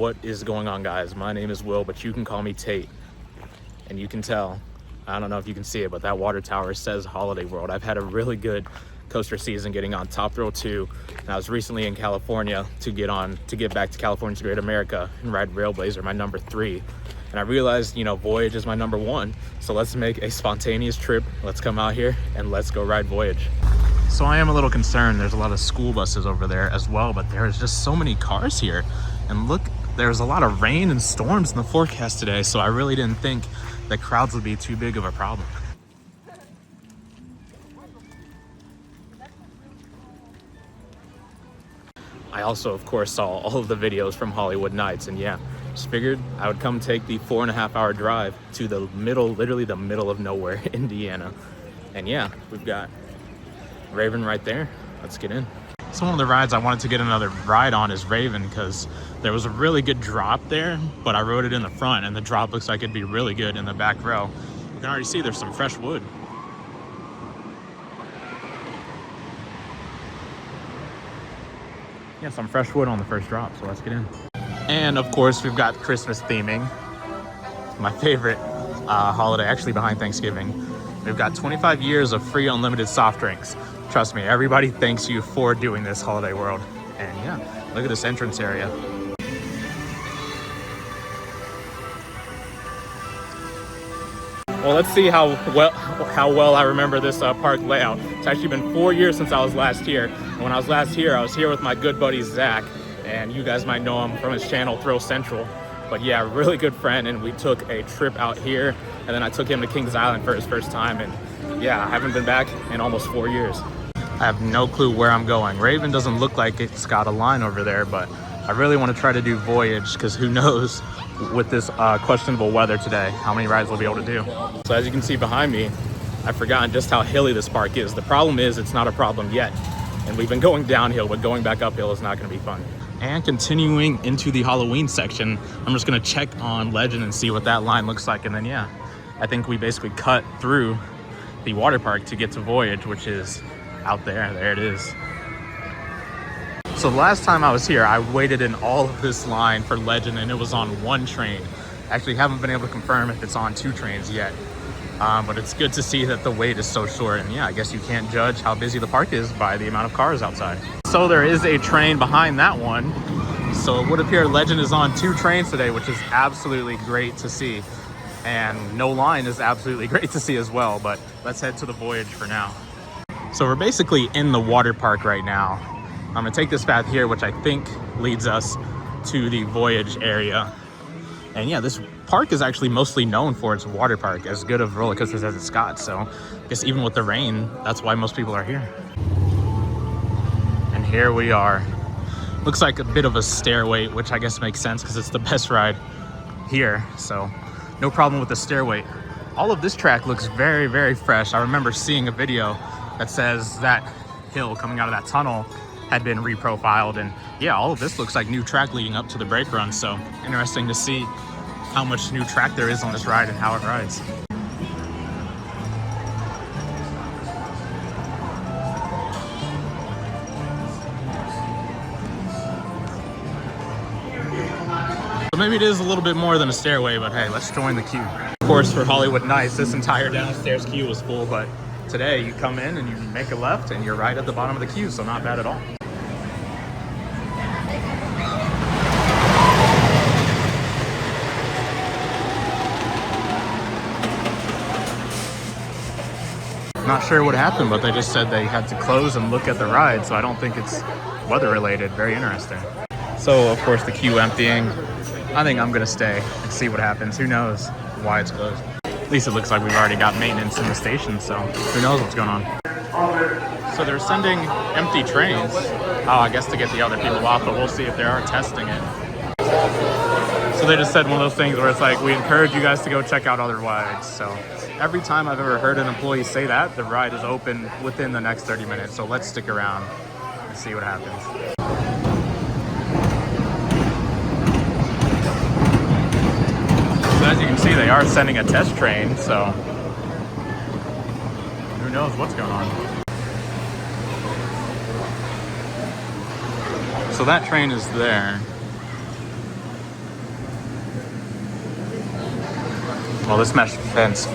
What is going on, guys? My name is Will, but you can call me Tate. And you can tell, I don't know if you can see it, but that water tower says Holiday World. I've had a really good coaster season getting on Top Thrill 2, and I was recently in California to get back to California's Great America and ride Railblazer, my number 3. And I realized, you know, Voyage is my number 1. So let's make a spontaneous trip. Let's come out here and let's go ride Voyage. So I am a little concerned. There's a lot of school buses over there as well, but there's just so many cars here. And look, there's a lot of rain and storms in the forecast today, so I really didn't think that crowds would be too big of a problem. I also, of course, saw all of the videos from Hollywood Nights, and yeah, just figured I would come take the 4.5-hour drive to the middle, literally the middle of nowhere, Indiana. And yeah, we've got Raven right there. Let's get in. So one of the rides I wanted to get another ride on is Raven, because there was a really good drop there, but I rode it in the front and the drop looks like it'd be really good in the back row. You can already see there's some fresh wood. Yeah, some fresh wood on the first drop, so let's get in. And of course, we've got Christmas theming. My favorite holiday, actually behind Thanksgiving. We've got 25 years of free unlimited soft drinks. Trust me, everybody thanks you for doing this, Holiday World. And yeah, look at this entrance area. Well, let's see how well I remember this park layout. It's actually been 4 years since I was last here. And when I was last here, I was here with my good buddy Zach, and you guys might know him from his channel Thrill Central. But yeah, really good friend, and we took a trip out here, and then I took him to Kings Island for his first time, and yeah, I haven't been back in almost 4 years. I have no clue where I'm going. Raven doesn't look like it's got a line over there, but I really want to try to do Voyage, because who knows with this questionable weather today, how many rides we'll be able to do. So as you can see behind me, I've forgotten just how hilly this park is. The problem is it's not a problem yet, and we've been going downhill, but going back uphill is not going to be fun. And continuing into the Halloween section, I'm just going to check on Legend and see what that line looks like, and then yeah, I think we basically cut through the water park to get to Voyage, which is out there. There it is. So the last time I was here, I waited in all of this line for Legend, and it was on 1 train. Actually haven't been able to confirm if it's on 2 trains yet, but it's good to see that the wait is so short. And yeah, I guess you can't judge how busy the park is by the amount of cars outside. So there is a train behind that one, so it would appear Legend is on 2 trains today, which is absolutely great to see, and no line is absolutely great to see as well. But let's head to the Voyage for now. So we're basically in the water park right now. I'm gonna take this path here, which I think leads us to the Voyage area. And yeah, this park is actually mostly known for its water park, as good of roller coasters as it's got. So I guess even with the rain, that's why most people are here. And here we are. Looks like a bit of a stairway, which I guess makes sense because it's the best ride here. So no problem with the stairway. All of this track looks very, very fresh. I remember seeing a video that says that hill coming out of that tunnel had been reprofiled, and yeah, all of this looks like new track leading up to the brake run. So interesting to see how much new track there is on this ride and how it rides. So maybe it is a little bit more than a stairway, but hey, let's join the queue. Of course, for Hollywood Nights, this entire downstairs queue was full, but today you come in and you make a left and you're right at the bottom of the queue, so not bad at all. Not sure what happened, but they just said they had to close and look at the ride, so I don't think it's weather related. Very interesting. So of course the queue emptying. I think I'm gonna stay and see what happens. Who knows why it's closed. At least it looks like we've already got maintenance in the station, so who knows what's going on. So they're sending empty trains. Oh, I guess to get the other people off, but we'll see if they are testing it. So they just said one of those things where it's like, we encourage you guys to go check out other rides. So every time I've ever heard an employee say that, the ride is open within the next 30 minutes. So let's stick around and see what happens. So as you can see, they are sending a test train, so who knows what's going on. So that train is there. Well, this mesh fence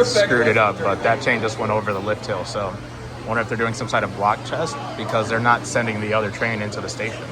screwed it up, but that chain just went over the lift hill. So I wonder if they're doing some sort of block test because they're not sending the other train into the station.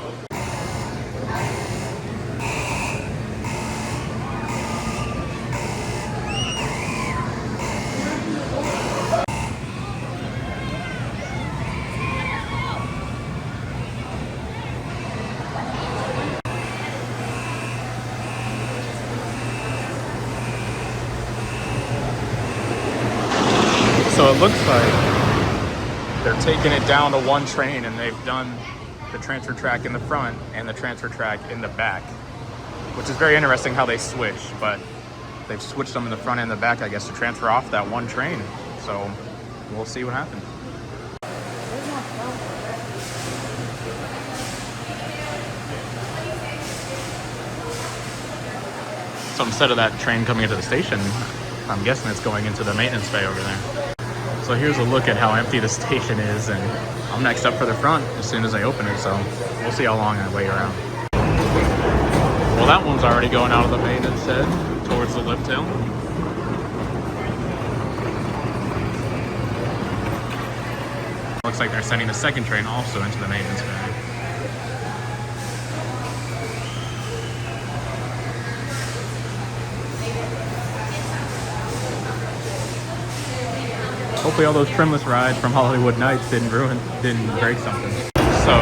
So it looks like they're taking it down to one train, and they've done the transfer track in the front and the transfer track in the back, which is very interesting how they switch, but they've switched them in the front and the back, I guess, to transfer off that one train. So we'll see what happens. So instead of that train coming into the station, I'm guessing it's going into the maintenance bay over there. So here's a look at how empty the station is, and I'm next up for the front as soon as I open it, so we'll see how long I wait around. Well, that one's already going out of the maintenance shed towards the lift hill. Looks like they're sending the second train also into the maintenance bay. Hopefully all those trimless rides from Hollywood Nights didn't break something. So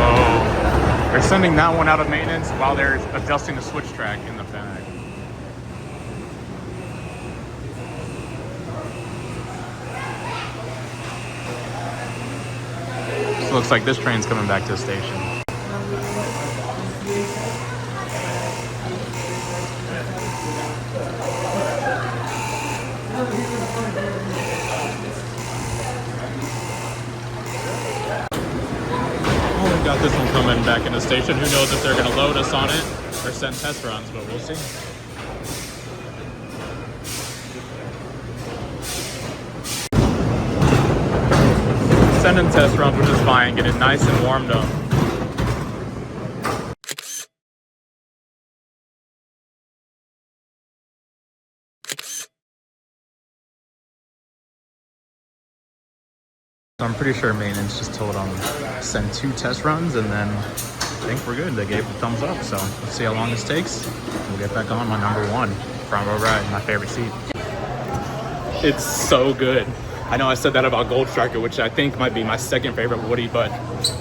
they're sending that one out of maintenance while they're adjusting the switch track in the back. So it looks like this train's coming back to the station. Got this one coming back in the station. Who knows if they're going to load us on it or send test runs, but we'll see. Sending test runs, which is fine. Get it nice and warmed up. So I'm pretty sure maintenance just told them send 2 test runs, and then I think we're good. They gave the thumbs up, so let's see how long this takes. We'll get back on my number 1 front row ride, my favorite seat. It's so good. I know I said that about Gold Striker, which I think might be my second favorite Woody, but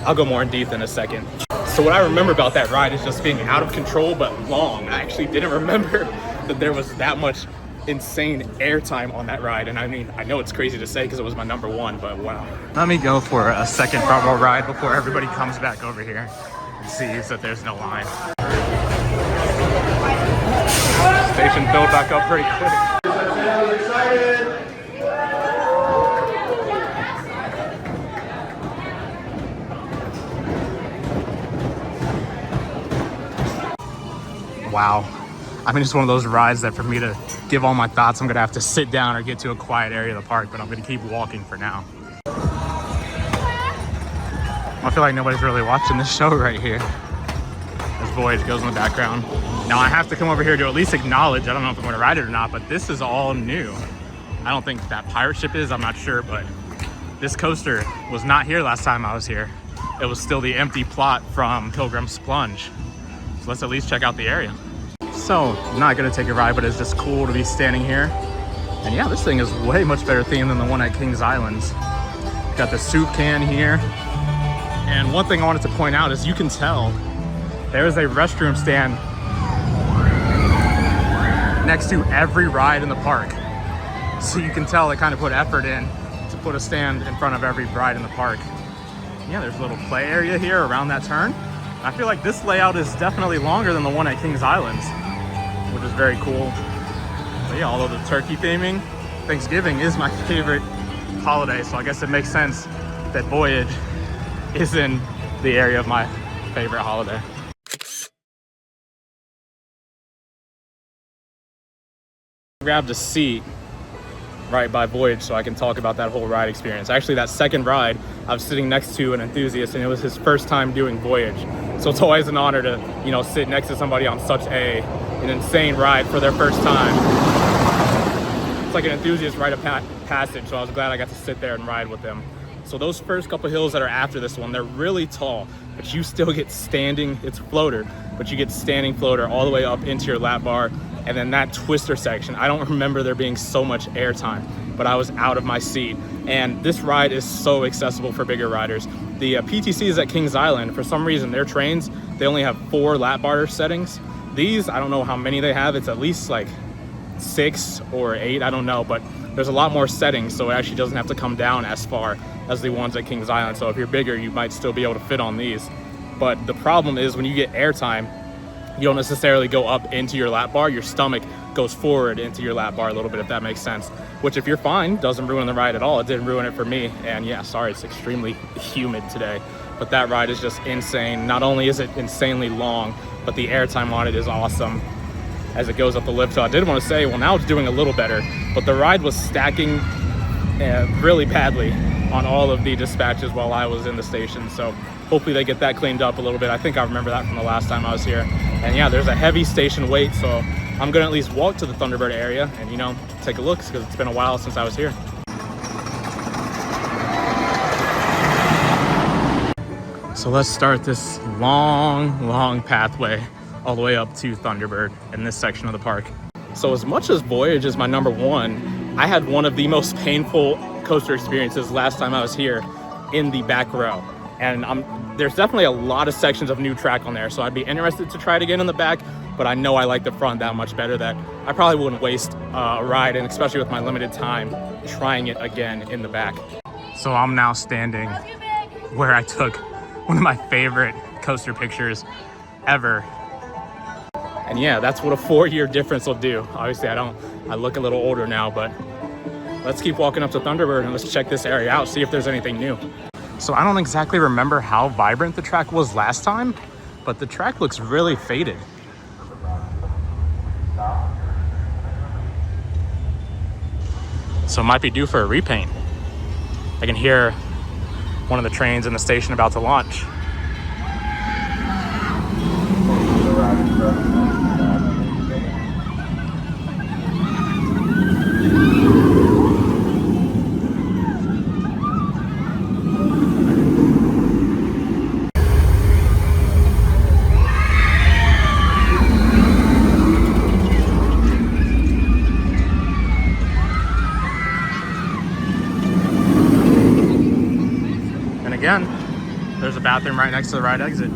I'll go more in depth in a second. So what I remember about that ride is just being out of control but long. I actually didn't remember that there was that much insane airtime on that ride, and I mean, I know it's crazy to say because it was my number 1, but wow. Let me go for a second front row ride before everybody comes back over here and sees that there's no line. Station filled back up pretty quick. Wow. I mean, it's one of those rides that for me to give all my thoughts, I'm gonna have to sit down or get to a quiet area of the park, but I'm gonna keep walking for now. I feel like nobody's really watching this show right here. As Voyage goes in the background. Now I have to come over here to at least acknowledge, I don't know if I'm gonna ride it or not, but this is all new. I don't think that pirate ship is, I'm not sure, but this coaster was not here last time I was here. It was still the empty plot from Pilgrim's Plunge. So let's at least check out the area. So, not gonna take a ride, but it's just cool to be standing here. And yeah, this thing is way much better themed than the one at Kings Islands. Got the soup can here. And one thing I wanted to point out is you can tell there is a restroom stand next to every ride in the park. So you can tell they kind of put effort in to put a stand in front of every ride in the park. Yeah, there's a little play area here around that turn. I feel like this layout is definitely longer than the one at Kings Islands, which is very cool. But yeah, although the turkey theming, Thanksgiving is my favorite holiday, so I guess it makes sense that Voyage is in the area of my favorite holiday. Grabbed a seat right by Voyage so I can talk about that whole ride experience. Actually, that second ride, I was sitting next to an enthusiast, and it was his first time doing Voyage. So it's always an honor to, you know, sit next to somebody on such an insane ride for their first time. it's like an enthusiast rite of passage, so I was glad I got to sit there and ride with them. So those first couple hills that are after this one, they're really tall, but you still get standing, it's floater, but you get standing floater all the way up into your lap bar. And then that twister section, I don't remember there being so much airtime, but I was out of my seat. And this ride is so accessible for bigger riders. The PTCs at Kings Island, for some reason, their trains, they only have 4 lap bar settings. These, I don't know how many they have. It's at least like 6 or 8, I don't know, but there's a lot more settings, so it actually doesn't have to come down as far as the ones at Kings Island. So if you're bigger, you might still be able to fit on these. But the problem is when you get airtime, you don't necessarily go up into your lap bar. Your stomach goes forward into your lap bar a little bit, if that makes sense. Which, if you're fine, doesn't ruin the ride at all. It didn't ruin it for me. And yeah, sorry, it's extremely humid today. But that ride is just insane. Not only is it insanely long, but the airtime on it is awesome as it goes up the lift. So I did want to say, well, now it's doing a little better, but the ride was stacking really badly on all of the dispatches while I was in the station. So hopefully they get that cleaned up a little bit. I think I remember that from the last time I was here. And yeah, there's a heavy station wait, so I'm gonna at least walk to the Thunderbird area and, you know, take a look, because it's been a while since I was here. So let's start this long pathway all the way up to Thunderbird in this section of the park. So as much as Voyage is my number one, I had one of the most painful coaster experiences last time I was here in the back row. And there's definitely a lot of sections of new track on there, so I'd be interested to try it again in the back, but I know I like the front that much better that I probably wouldn't waste a ride, and especially with my limited time, trying it again in the back. So I'm now standing where I took one of my favorite coaster pictures ever. And yeah, that's what a 4-year difference will do. Obviously I look a little older now, but let's keep walking up to Thunderbird and let's check this area out, see if there's anything new. So I don't exactly remember how vibrant the track was last time, but the track looks really faded. So it might be due for a repaint. I can hear one of the trains in the station about to launch. Again, there's a bathroom right next to the ride exit.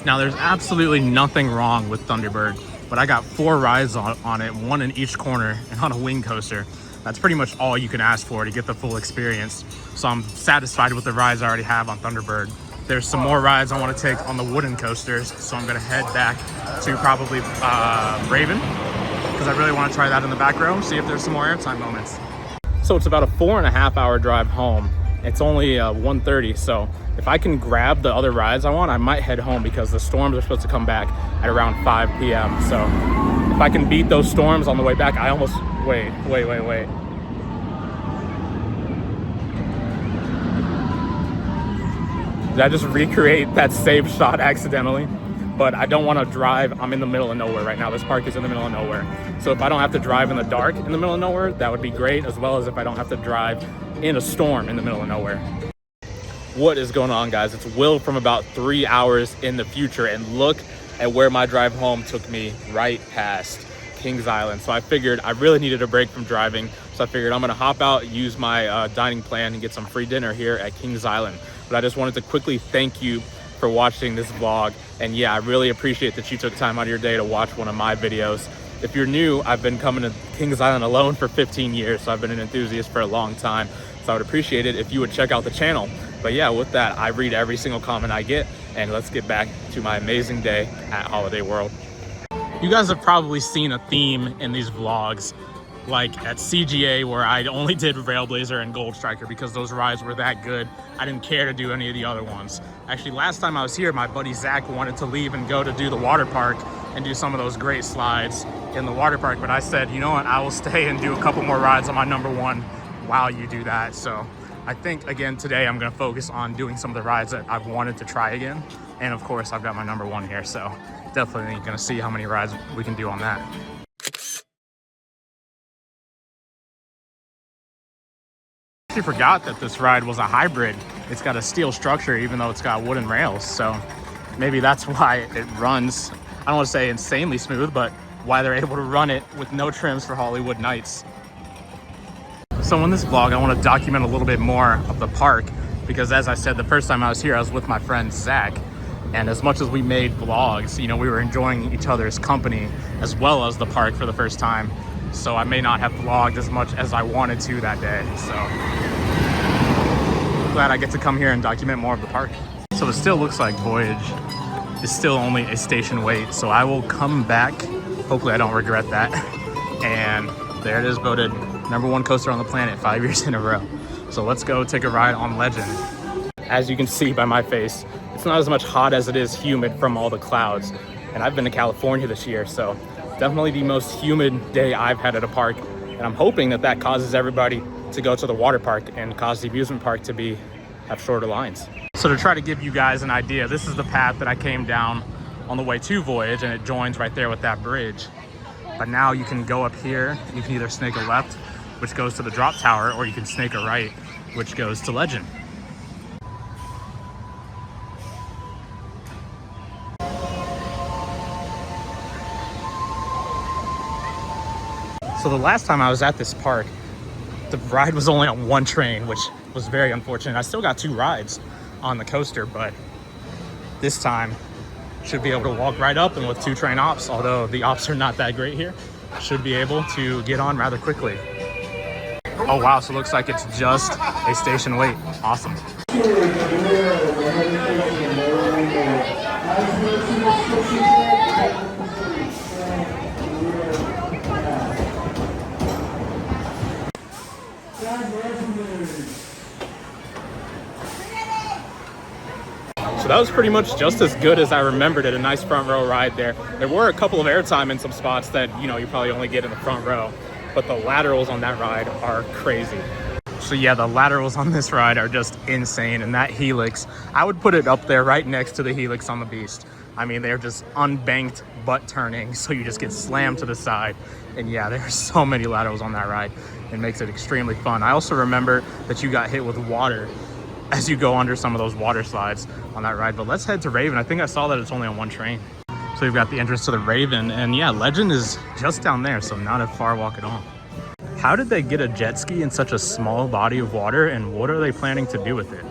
Now there's absolutely nothing wrong with Thunderbird, but I got 4 rides on it, 1 in each corner, and on a wing coaster. That's pretty much all you can ask for to get the full experience. So I'm satisfied with the rides I already have on Thunderbird. There's some more rides I want to take on the wooden coasters, so I'm gonna head back to probably Raven, because I really want to try that in the back row, see if there's some more airtime moments. So it's about a 4.5 hour drive home. It's only 1:30, so if I can grab the other rides I want, I might head home, because the storms are supposed to come back at around 5 p.m. So if I can beat those storms on the way back, I almost, wait. Did I just recreate that save shot accidentally? But I don't want to drive. I'm in the middle of nowhere right now. This park is in the middle of nowhere. So if I don't have to drive in the dark in the middle of nowhere, that would be great, as well as if I don't have to drive in a storm in the middle of nowhere. What is going on, guys? It's Will from about 3 hours in the future, and look at where my drive home took me, right past Kings Island. So I figured I really needed a break from driving, so I figured I'm gonna hop out, use my dining plan, and get some free dinner here at Kings Island. But I just wanted to quickly thank you for watching this vlog, and yeah, I really appreciate that you took time out of your day to watch one of my videos. If you're new, I've been coming to Kings Island alone for 15 years, so I've been an enthusiast for a long time. So I would appreciate it if you would check out the channel. But yeah, with that, I read every single comment I get, and let's get back to my amazing day at Holiday World. You guys have probably seen a theme in these vlogs, like at CGA, where I only did Railblazer and Gold Striker because those rides were that good. I didn't care to do any of the other ones. Actually, last time I was here, my buddy Zach wanted to leave and go to do the water park and do some of those great slides in the water park, but I said, you know what, I will stay and do a couple more rides on my number one while you do that. So I think, again, today I'm gonna focus on doing some of the rides that I've wanted to try again. And of course, I've got my number one here, so definitely gonna see how many rides we can do on that. actually forgot that this ride was a hybrid. It's got a steel structure even though it's got wooden rails, so maybe that's why it runs, I don't want to say insanely smooth, but why they're able to run it with no trims for Hollywood Nights. So in this vlog, I want to document a little bit more of the park, because as I said, the first time I was here, I was with my friend Zach. And as much as we made vlogs, you know, we were enjoying each other's company as well as the park for the first time. So I may not have vlogged as much as I wanted to that day. So glad I get to come here and document more of the park. So it still looks like Voyage is still only a station wait. So I will come back. Hopefully I don't regret that. And there it is, voted #1 coaster on the planet 5 years in a row. So let's go take a ride on Legend. As you can see by my face, it's not as much hot as it is humid from all the clouds. And I've been to California this year, so definitely the most humid day I've had at a park. And I'm hoping that that causes everybody to go to the water park and cause the amusement park to have shorter lines. So to try to give you guys an idea, this is the path that I came down on the way to Voyage, and it joins right there with that bridge. But now you can go up here, you can either snake a left, which goes to the drop tower, or you can snake a right, which goes to Legend. So the last time I was at this park, the ride was only on one train, which was very unfortunate. I still got 2 rides on the coaster, but this time should be able to walk right up, and with 2 train ops, although the ops are not that great here, should be able to get on rather quickly. Oh wow, so it looks like it's just a station wait. Awesome. So that was pretty much just as good as I remembered it. A nice front row ride there. There were a couple of airtime in some spots that, you know, you probably only get in the front row, but the laterals on that ride are crazy. So yeah, the laterals on this ride are just insane. And that helix, I would put it up there right next to the helix on the Beast. I mean, they're just unbanked butt turning, so you just get slammed to the side. And yeah, there are so many laterals on that ride. It makes it extremely fun. I also remember that you got hit with water as you go under some of those water slides on that ride. But let's head to Raven. I think I saw that it's only on 1 train. So you've got the entrance to the Raven, and yeah, Legend is just down there, so not a far walk at all. How did they get a jet ski in such a small body of water, and what are they planning to do with it?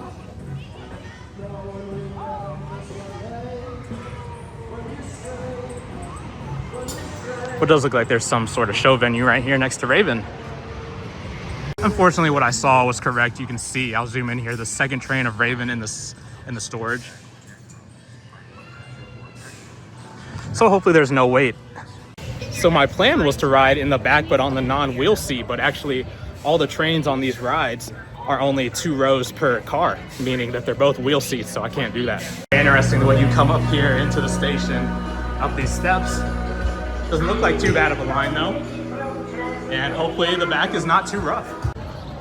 Well, it does look like there's some sort of show venue right here next to Raven. Unfortunately, what I saw was correct. You can see, I'll zoom in here, the 2nd train of Raven in the storage. So hopefully there's no wait. So my plan was to ride in the back, but on the non-wheel seat, but actually all the trains on these rides are only 2 rows per car, meaning that they're both wheel seats, so I can't do that. Interesting the way you come up here into the station, up these steps. Doesn't look like too bad of a line though. And hopefully the back is not too rough.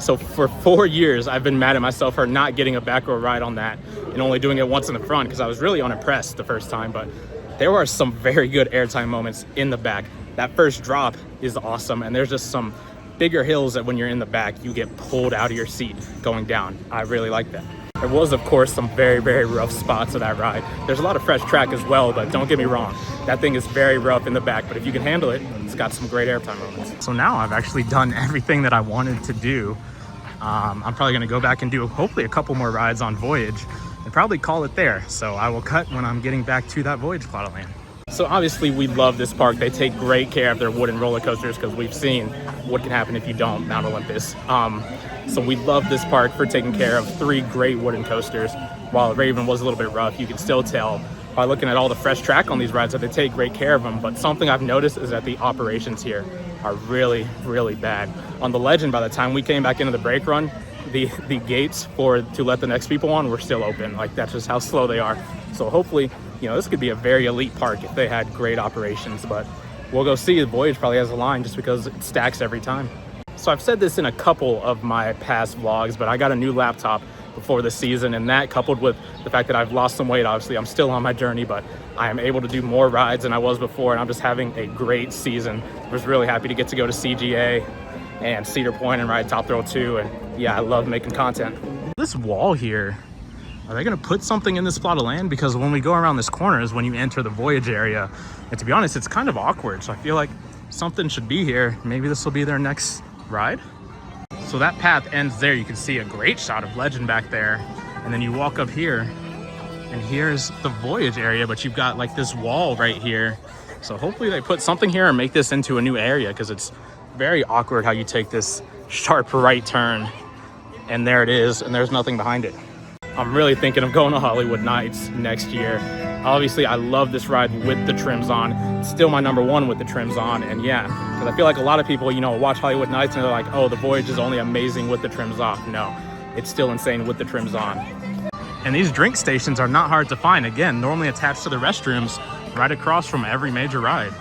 So for 4 years, I've been mad at myself for not getting a back row ride on that and only doing it once in the front, because I was really unimpressed the first time, but there were some very good airtime moments in the back. That first drop is awesome, and there's just some bigger hills that when you're in the back, you get pulled out of your seat going down. I really like that. There was, of course, some very, very rough spots of that ride. There's a lot of fresh track as well, but don't get me wrong, that thing is very rough in the back, but if you can handle it, it's got some great airtime moments. So now I've actually done everything that I wanted to do. I'm probably gonna go back and do hopefully a couple more rides on Voyage and probably call it there. So I will cut when I'm getting back to that Voyage plot of land. So obviously we love this park. They take great care of their wooden roller coasters, because we've seen what can happen if you don't mount Olympus. So we love this park for taking care of 3 great wooden coasters. While Raven was a little bit rough, you can still tell by looking at all the fresh track on these rides that they take great care of them. But something I've noticed is that the operations here are really, really bad. On the Legend, by the time we came back into the brake run, the gates to let the next people on were still open. Like, that's just how slow they are. So hopefully, you know, this could be a very elite park if they had great operations, but we'll go see. The Voyage probably has a line just because it stacks every time. So I've said this in a couple of my past vlogs, but I got a new laptop before the season, and that coupled with the fact that I've lost some weight, obviously I'm still on my journey, but I am able to do more rides than I was before, and I'm just having a great season. I was really happy to get to go to CGA and Cedar Point and ride Top Thrill 2. And yeah, I love making content. This wall here, are they gonna put something in this plot of land? Because when we go around this corner is when you enter the Voyage area. And to be honest, it's kind of awkward. So I feel like something should be here. Maybe this will be their next ride. So that path ends there. You can see a great shot of Legend back there. And then you walk up here and here's the Voyage area, but you've got like this wall right here. So hopefully they put something here and make this into a new area, because it's very awkward how you take this sharp right turn and there it is, and there's nothing behind it. I'm really thinking of going to Hollywood Nights next year. Obviously, I love this ride with the trims on. It's still my #1 with the trims on. And yeah, because I feel like a lot of people, you know, watch Hollywood Nights and they're like, oh, the Voyage is only amazing with the trims off. No, it's still insane with the trims on. And these drink stations are not hard to find. Again, normally attached to the restrooms, right across from every major ride.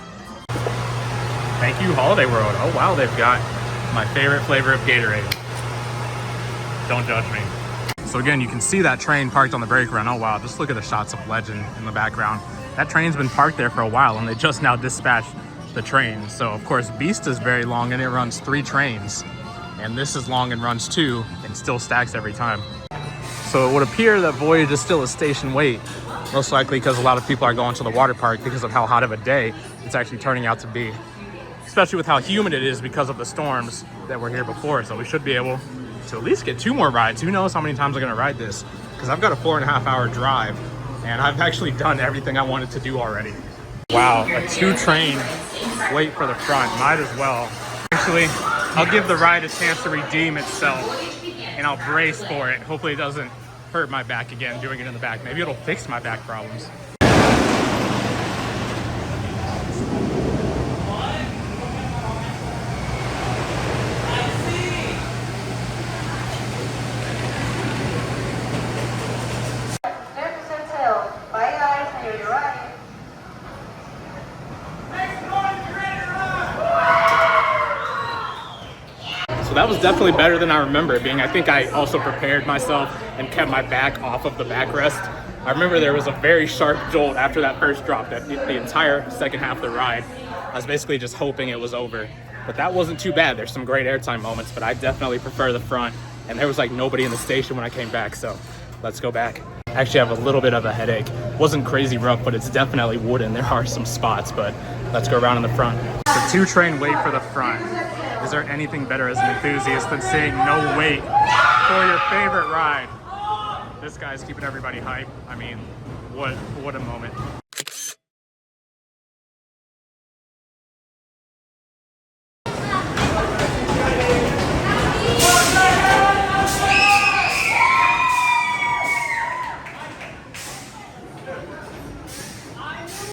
Thank you, Holiday World. Oh wow, they've got my favorite flavor of Gatorade. Don't judge me. So again, you can see that train parked on the brake run. Oh wow, just look at the shots of Legend in the background. That train's been parked there for a while and they just now dispatched the train. So of course, Beast is very long and it runs 3 trains. And this is long and runs 2 and still stacks every time. So it would appear that Voyage is still a station wait, most likely because a lot of people are going to the water park because of how hot of a day it's actually turning out to be. Especially with how humid it is because of the storms that were here before. So we should be able to at least get 2 more rides. Who knows how many times I'm gonna ride this? Because I've got a 4.5-hour drive and I've actually done everything I wanted to do already. Wow, a 2 train wait for the front, might as well. Actually, I'll give the ride a chance to redeem itself and I'll brace for it. Hopefully it doesn't hurt my back again doing it in the back. Maybe it'll fix my back problems. So that was definitely better than I remember it being. I think I also prepared myself and kept my back off of the backrest. I remember there was a very sharp jolt after that first drop that the entire second half of the ride, I was basically just hoping it was over. But that wasn't too bad. There's some great airtime moments, but I definitely prefer the front. And there was like nobody in the station when I came back, so let's go back. I actually have a little bit of a headache. Wasn't crazy rough, but it's definitely wooden. There are some spots, but let's go around in the front. The 2 train wait for the front. Is there anything better as an enthusiast than saying no wait for your favorite ride? This guy's keeping everybody hype. I mean, what a moment.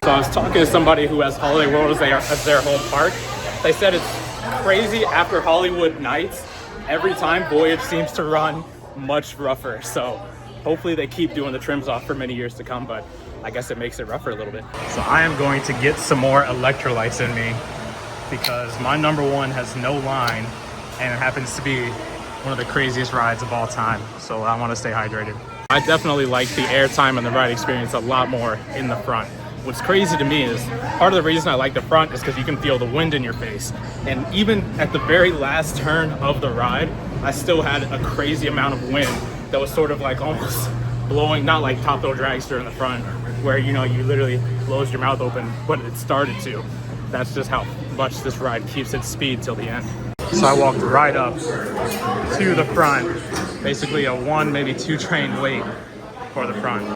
So I was talking to somebody who has Holiday World as their home park. They said it's crazy after Hollywood Nights. Every time Voyage seems to run much rougher. So hopefully they keep doing the trims off for many years to come, but I guess it makes it rougher a little bit. So I am going to get some more electrolytes in me because my #1 has no line and it happens to be one of the craziest rides of all time. So I want to stay hydrated. I definitely like the airtime and the ride experience a lot more in the front. What's crazy to me is part of the reason I like the front is because you can feel the wind in your face. And even at the very last turn of the ride, I still had a crazy amount of wind that was sort of like almost blowing, not like Top Thrill Dragster in the front, where you know you literally closed your mouth open, but it started to. That's just how much this ride keeps its speed till the end. So I walked right up to the front, basically a 1, maybe 2 train wait for the front.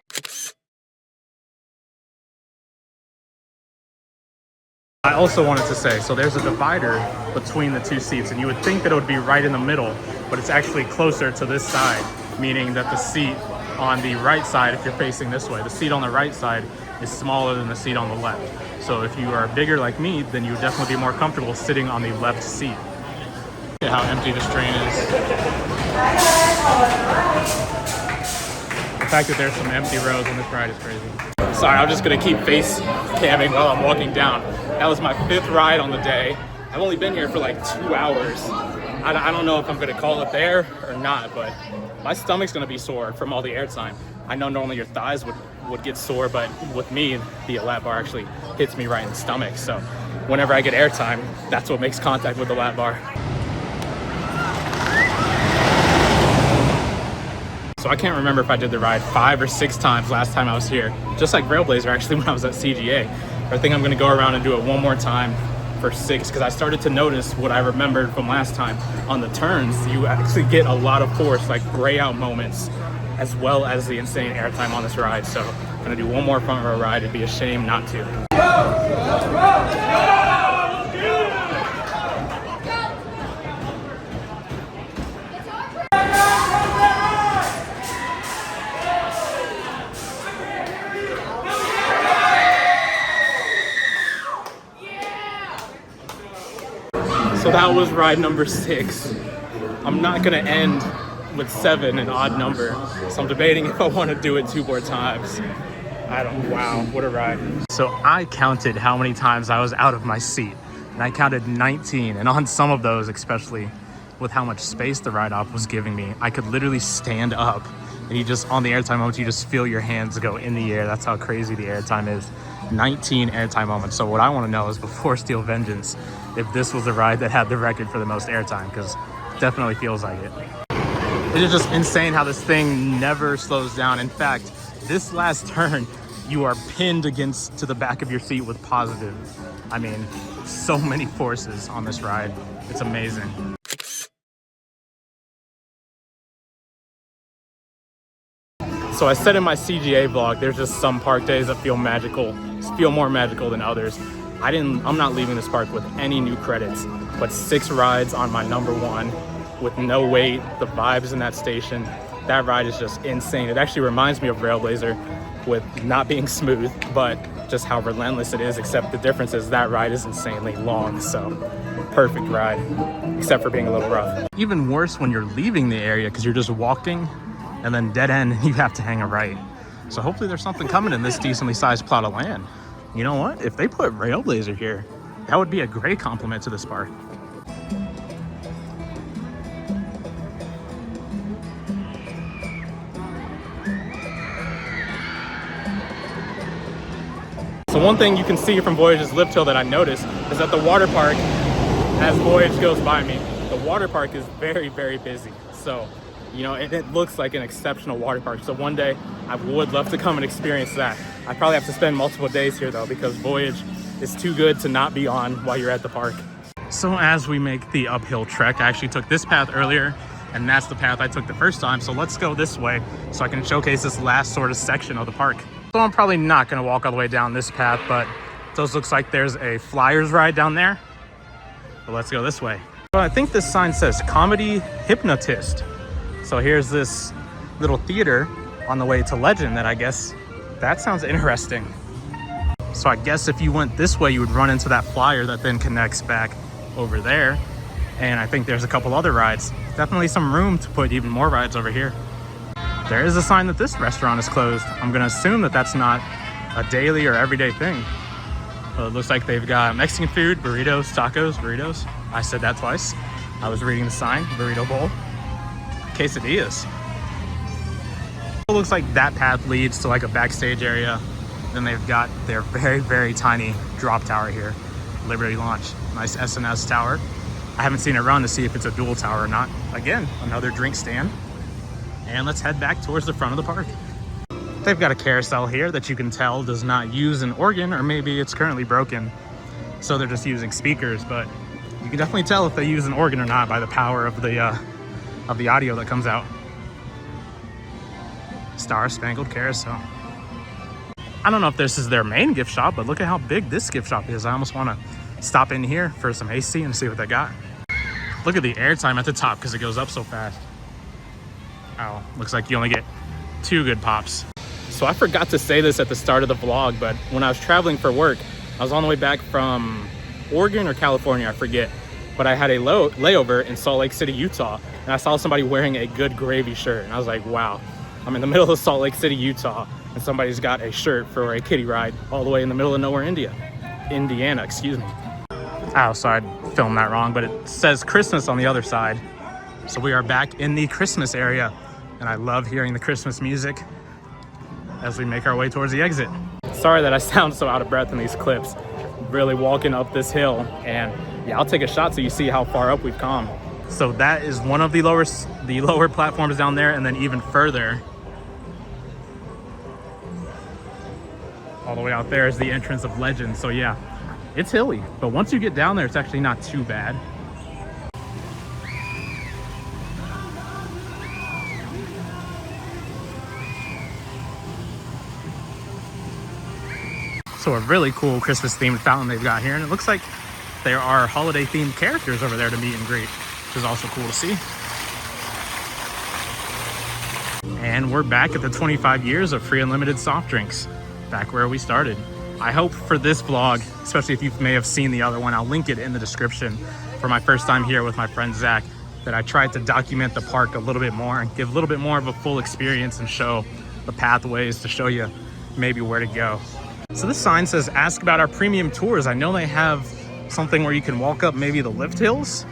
I also wanted to say, so there's a divider between the 2 seats, and you would think that it would be right in the middle, but it's actually closer to this side, meaning that the seat on the right side, if you're facing this way, the seat on the right side is smaller than the seat on the left. So if you are bigger like me, then you would definitely be more comfortable sitting on the left seat. Look at how empty this train is. The fact that there's some empty rows on this ride is crazy. Sorry, I'm just gonna keep face camming while I'm walking down. That was my 5th ride on the day. I've only been here for like 2 hours. I don't know if I'm gonna call it there or not, but my stomach's gonna be sore from all the airtime. I know normally your thighs would get sore, but with me, the lap bar actually hits me right in the stomach. So whenever I get airtime, that's what makes contact with the lap bar. So I can't remember if I did the ride 5 or 6 times last time I was here, just like Railblazer actually when I was at CGA. I think I'm gonna go around and do it one more time for 6, because I started to notice what I remembered from last time. On the turns, you actually get a lot of force, like gray out moments, as well as the insane airtime on this ride. So I'm gonna do one more front row ride. It'd be a shame not to. So that was ride number 6. I'm not gonna end with 7, an odd number. So I'm debating if I want to do it 2 more times. Wow, what a ride. So I counted how many times I was out of my seat, and I counted 19. And on some of those, especially with how much space the ride op was giving me, I could literally stand up, and you just, on the airtime moments, you just feel your hands go in the air. That's how crazy the airtime is. 19 airtime moments. So what I want to know is, before Steel Vengeance, if this was the ride that had the record for the most airtime, because it definitely feels like it. It is just insane how this thing never slows down. In fact, this last turn, you are pinned against to the back of your seat with positive. I mean, so many forces on this ride. It's amazing. So I said in my CGA vlog, there's just some park days that feel magical, feel more magical than others. I'm not leaving this park with any new credits, but 6 rides on my number 1 with no wait. The vibes in that station, that ride is just insane. It actually reminds me of Railblazer with not being smooth, but just how relentless it is, except the difference is that ride is insanely long. So perfect ride, except for being a little rough. Even worse when you're leaving the area, because you're just walking and then dead end, you have to hang a right. So hopefully there's something coming in this decently sized plot of land. You know what? If they put Railblazer here, that would be a great compliment to this park. So one thing you can see from Voyage's lift hill that I noticed is that the water park, as Voyage goes by me, the water park is very, very busy. So, you know, it looks like an exceptional water park. So one day I would love to come and experience that. I probably have to spend multiple days here though, because Voyage is too good to not be on while you're at the park. So as we make the uphill trek, I actually took this path earlier, and that's the path I took the first time. So let's go this way so I can showcase this last sort of section of the park. So I'm probably not gonna walk all the way down this path, but it does looks like there's a Flyers ride down there. But let's go this way. So I think this sign says Comedy Hypnotist. So here's this little theater on the way to Legend that I guess, that sounds interesting. So I guess if you went this way, you would run into that flyer that then connects back over there. And I think there's a couple other rides. Definitely some room to put even more rides over here. There is a sign that this restaurant is closed. I'm gonna assume that that's not a daily or everyday thing. Well, it looks like they've got Mexican food, burritos, tacos, burritos. I said that twice. I was reading the sign, burrito bowl, quesadillas. It looks like that path leads to like a backstage area. Then they've got their very, very tiny drop tower here, Liberty Launch. Nice SNS tower. I haven't seen it run to see if it's a dual tower or not. Again, another drink stand. And let's head back towards the front of the park. They've got a carousel here that you can tell does not use an organ, or maybe it's currently broken, so they're just using speakers, but you can definitely tell if they use an organ or not by the power of the audio that comes out. Star Spangled Carousel. I don't know if this is their main gift shop, but look at how big this gift shop is. I almost want to stop in here for some AC and see what they got. Look at the airtime at the top because it goes up so fast. Oh, looks like you only get 2 good pops. So I forgot to say this at the start of the vlog, but when I was traveling for work, I was on the way back from Oregon or California, I forget. But I had a layover in Salt Lake City, Utah, and I saw somebody wearing a Good Gravy shirt. And I was like, wow, I'm in the middle of Salt Lake City, Utah, and somebody's got a shirt for a kiddie ride all the way in the middle of nowhere, Indiana, excuse me. Oh, so I filmed that wrong, but it says Christmas on the other side. So we are back in the Christmas area, and I love hearing the Christmas music as we make our way towards the exit. Sorry that I sound so out of breath in these clips. Really walking up this hill, and yeah, I'll take a shot so you see how far up we've come. So that is one of the lower platforms down there, and then even further, all the way out there is the entrance of Legend. So yeah, it's hilly, but once you get down there, it's actually not too bad. So a really cool Christmas themed fountain they've got here, and it looks like there are holiday themed characters over there to meet and greet, which is also cool to see. And we're back at the 25 years of free unlimited soft drinks, back where we started. I hope for this vlog, especially if you may have seen the other one, I'll link it in the description, for my first time here with my friend Zach, that I tried to document the park a little bit more and give a little bit more of a full experience and show the pathways to show you maybe where to go. So this sign says, ask about our premium tours. I know they have something where you can walk up maybe the lift hills.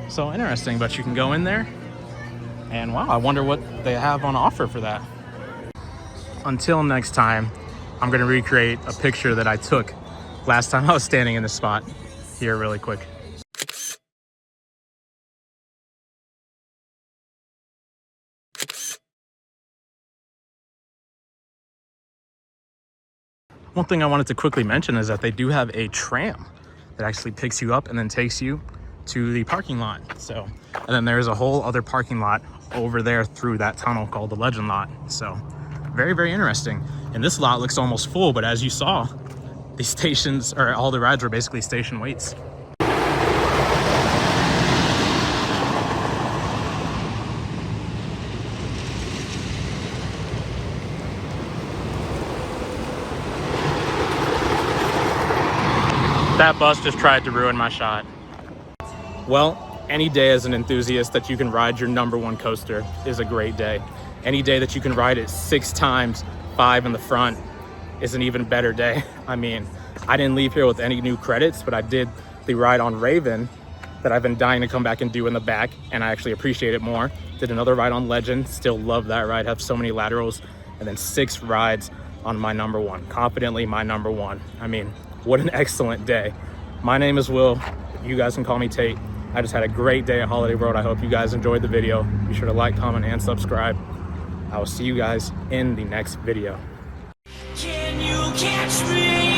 So interesting, but you can go in there and wow, I wonder what they have on offer for that. Until next time, I'm gonna recreate a picture that I took last time I was standing in this spot here really quick. One thing I wanted to quickly mention is that they do have a tram that actually picks you up and then takes you to the parking lot. So, and then there's a whole other parking lot over there through that tunnel called the Legend Lot. So very, very interesting. And this lot looks almost full, but as you saw, the stations, or all the rides were basically station waits. That bus just tried to ruin my shot. Well, any day as an enthusiast that you can ride your #1 coaster is a great day. Any day that you can ride it 6 times, 5 in the front, is an even better day. I mean, I didn't leave here with any new credits, but I did the ride on Raven that I've been dying to come back and do in the back, and I actually appreciate it more. Did another ride on Legend, still love that ride, have so many laterals, and then 6 rides on my #1, confidently my #1. I mean, what an excellent day. My name is Will. You guys can call me Tate. I just had a great day at Holiday World. I hope you guys enjoyed the video. Be sure to like, comment, and subscribe. I will see you guys in the next video. Can you catch me?